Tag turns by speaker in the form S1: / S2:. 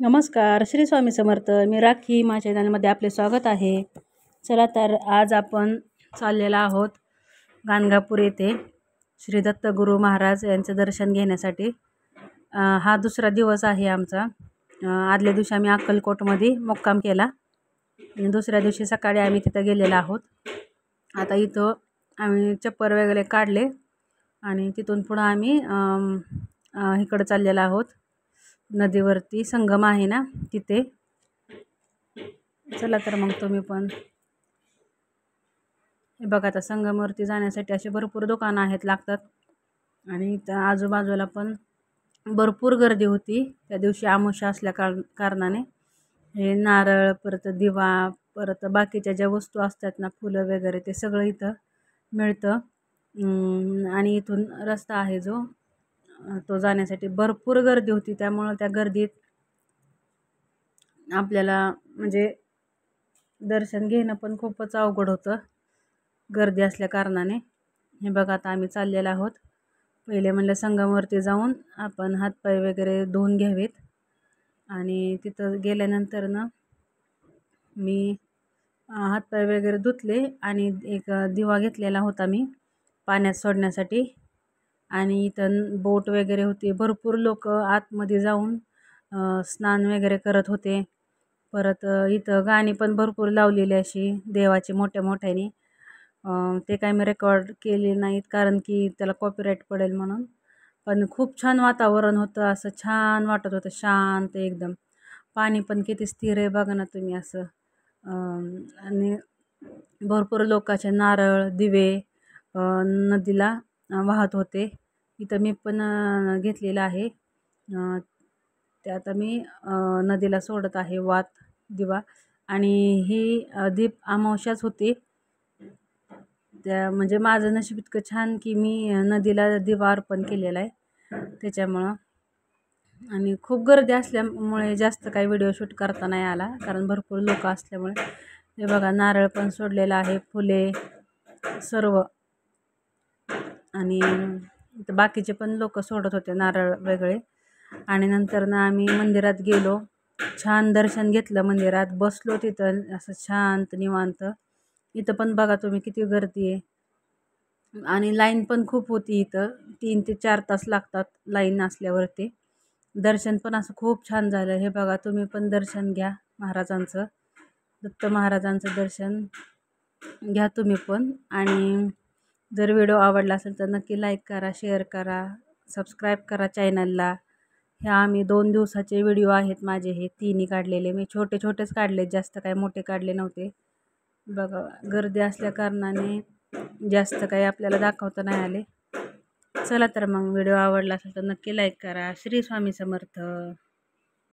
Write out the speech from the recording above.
S1: नमस्कार, श्री स्वामी समर्थ. मी राखी. माझ्या चॅनलमध्ये आपले स्वागत आहे. चला तर आज आपण चाललेलो आहोत गाणगापूर येथे श्री दत्तगुरू महाराज यांचं दर्शन घेण्यासाठी. हा दुसरा दिवस आहे आमचा. आदल्या दिवशी आम्ही अक्कलकोटमध्ये मुक्काम केला आणि दुसऱ्या दिवशी सकाळी आम्ही तिथं गेलेलो आहोत. आता इथं आम्ही चप्पर वगैरे काढले आणि तिथून पुढं आम्ही इकडं चाललेलो आहोत. नदीवरती संगम आहे ना तिथे. चला तर मग तुम्ही पण हे बघा. आता संगमवरती जाण्यासाठी असे भरपूर दुकानं आहेत लागतात आणि इथं आजूबाजूला पण भरपूर गर्दी होती. त्या दिवशी अमावस्या असल्या कारणाने हे नारळ, परत दिवा, परत बाकीच्या ज्या वस्तू असतात ना, फुलं वगैरे, ते सगळं इथं मिळतं. आणि इथून रस्ता आहे जो तो जाण्यासाठी भरपूर गर्दी होती. त्यामुळं त्या गर्दीत आपल्याला म्हणजे दर्शन घेणं पण खूपच अवघड होतं गर्दी असल्या कारणाने. हे बघा, आता आम्ही चाललेलो आहोत. पहिले म्हणलं संगमवरती जाऊन आपण हातपाय वगैरे धुवून घ्यावेत आणि तिथं गेल्यानंतर ना मी हातपाय वगैरे धुतले आणि एक दिवा घेतलेला होता मी पाण्यात सोडण्यासाठी. आणि इथं बोट वगैरे होती. भरपूर लोक आतमध्ये जाऊन स्नान वगैरे करत होते. परत इथं गाणी पण भरपूर लावलेली अशी देवाची मोठ्या मोठ्याने. ते काय मी रेकॉर्ड केले नाहीत कारण की त्याला कॉपीराईट पडेल म्हणून. पण खूप छान वातावरण होतं. असं छान वाटत होतं, शांत एकदम. पाणी पण किती स्थिर आहे बघा ना तुम्ही असं. आणि भरपूर लोकांचे नारळ, दिवे नदीला वाहत होते. इथं मी पण घेतलेलं आहे. ते आता मी नदीला सोडत आहे वात दिवा. आणि ही दीप अमावस्याच होती. त्या म्हणजे माझं नशीब इतकं छान की मी नदीला दिवा अर्पण केलेला आहे त्याच्यामुळं. आणि खूप गर्दी असल्यामुळे जास्त काही व्हिडिओ शूट करता नाही आला कारण भरपूर लोक असल्यामुळे. हे बघा, नारळ पण सोडलेला आहे, फुले सर्व. आणि बाकीचे पण लोक सोडत होते नारळ वगैरे. आणि नंतर ना आम्ही मंदिरात गेलो. छान दर्शन घेतलं मंदिरात. बसलो तिथं असं शांत निवांत. इथं पण बघा तुम्ही किती गर्दी आहे. आणि लाईन पण खूप होती इथं. 3 ते 4 तास लागतात लाईन असल्यावरती. दर्शन पण असं खूप छान झालं. हे बघा, तुम्ही पण दर्शन घ्या महाराजांचं, दत्त महाराजांचं दर्शन घ्या तुम्ही पण. आणि जर व्हिडिओ आवडला असेल तर नक्की लाईक करा, शेअर करा, सबस्क्राईब करा चॅनलला. ह्या आम्ही 2 दिवसाचे व्हिडिओ आहेत माझे, हे तिन्ही काढलेले. मी छोटे छोटेच काढले, जास्त काही मोठे काढले नव्हते. बघा, गर्दी असल्या कारणाने जास्त काही आपल्याला दाखवता नाही आले. चला तर मग व्हिडिओ आवडला असेल तर नक्की लाईक करा. श्री स्वामी समर्थ.